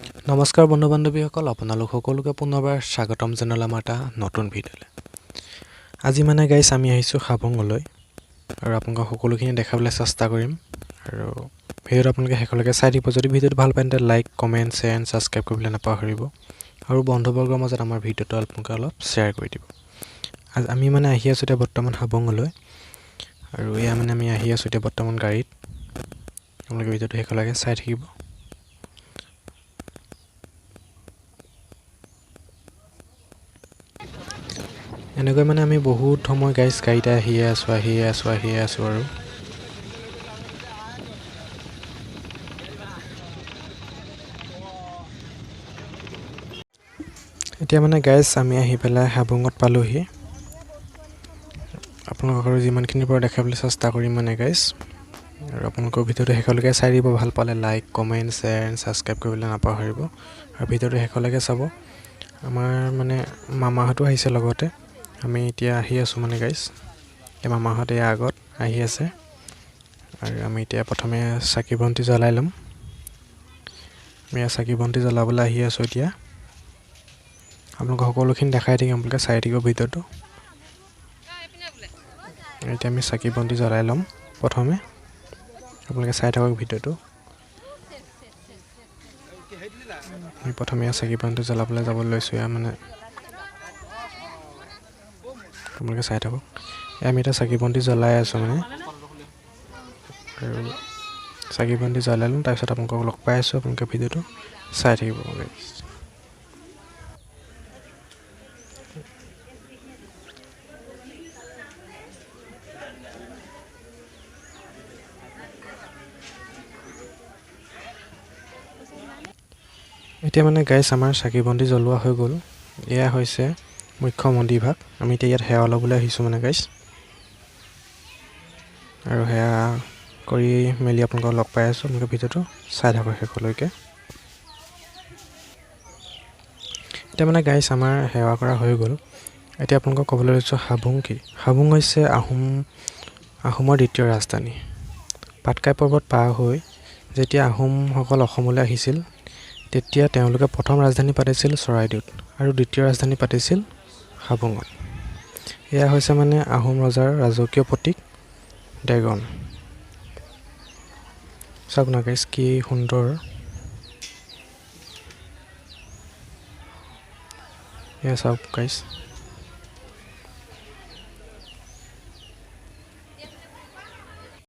নমস্কাৰ বন্ধু বান্ধৱীসকল, আপোনালোক সকলোকে পুনৰবাৰ স্বাগতম জনালোঁ আমাৰ এটা নতুন ভিডিঅ'লৈ। আজি মানে গাইছ আমি আহিছোঁ হাবুঙলৈ আৰু আপোনালোকক সকলোখিনি দেখাবলৈ চেষ্টা কৰিম আৰু ভিডিঅ'টো আপোনালোকে শেষলৈকে চাই দিব। যদি ভিডিঅ'টো ভাল পায় তেন্তে like, comment, share and subscribe কৰিবলৈ নাপাহৰিব আৰু বন্ধুবৰ্গৰ মাজত আমাৰ ভিডিঅ'টো আপোনালোকে অলপ শ্বেয়াৰ কৰি দিব। আমি মানে আহি আছোঁ এতিয়া বৰ্তমান হাবুঙলৈ আৰু এয়া মানে আমি আহি আছোঁ এতিয়া বৰ্তমান গাড়ীত। আপোনালোকে ভিডিঅ'টো শেষলৈকে চাই থাকিব। এনেকৈ মানে আমি বহুত সময় গাইছ গাড়ীতে আহিয়ে আছোঁ আৰু এতিয়া মানে গাইছ আমি আহি পেলাই হাবুঙত পালোহি। আপোনালোকক আৰু যিমানখিনিৰ পৰা দেখাবলৈ চেষ্টা কৰিম মানে গাইছ, আৰু আপোনালোকৰ ভিডিঅ'টো শেষলৈকে চাই দিব। ভাল পালে like, comment, share and subscribe কৰিবলৈ নাপাহৰিব আৰু ভিডিঅ'টো শেষলৈকে চাব। আমাৰ মানে মামাহঁতো আহিছে লগতে। আমি এতিয়া আহি আছোঁ মানে গাইছ, এই মামাহঁত এয়া আগত আহি আছে আৰু আমি এতিয়া প্ৰথমে চাকি বন্তি জ্বলাই ল'ম। আমি চাকি বন্তি জ্বলাবলৈ আহি আছোঁ এতিয়া। আপোনালোকক সকলোখিনি দেখাই থাকিম, আপোনালোকে চাই থাকিব ভিডিঅ'টো। এতিয়া আমি চাকি বন্তি জ্বলাই ল'ম প্ৰথমে, আপোনালোকে চাই থাকক ভিডিঅ'টো। আমি প্ৰথমে চাকি বন্তি জ্বলাবলৈ যাবলৈ লৈছোঁ। এয়া মানে আপোনালোকে চাই থাকক। আমি এতিয়া চাকি বন্তি জ্বলাই আছোঁ মানে, আৰু চাকি বন্তি জ্বলাই ল'ম, তাৰপিছত আপোনালোকক লগ পাই আছোঁ। আপোনালোকে ভিডিঅ'টো চাই থাকিব। এতিয়া মানে গাইছ আমাৰ চাকি বন্তি জ্বলোৱা হৈ গ'ল। এয়া হৈছে মুখ্য মন্দিৰ ভাগ। আমি এতিয়া ইয়াত সেৱা ল'বলৈ আহিছোঁ মানে গাইছ, আৰু সেয়া কৰি মেলি আপোনালোকক লগ পাই আছোঁ। আপোনালোকে ভিডিঅ'টো চাই থাকক শেষলৈকে। এতিয়া মানে গাইছ আমাৰ সেৱা কৰা হৈ গ'ল। এতিয়া আপোনালোকক ক'বলৈ লৈছোঁ হাবুং কি। হাবুং হৈছে আহোমৰ দ্বিতীয় ৰাজধানী। পাটকাই পৰ্বত পাৰ হৈ যেতিয়া আহোমসকল অসমলৈ আহিছিল, তেতিয়া তেওঁলোকে প্ৰথম ৰাজধানী পাতিছিল চৰাইদেউত আৰু দ্বিতীয় ৰাজধানী পাতিছিল হাবুঙত। এয়া হৈছে মানে আহোম ৰজাৰ ৰাজকীয় প্ৰতীক ড্ৰেগন। চাওক না গাইছ কি সুন্দৰ। এয়া চাওক গাইছ।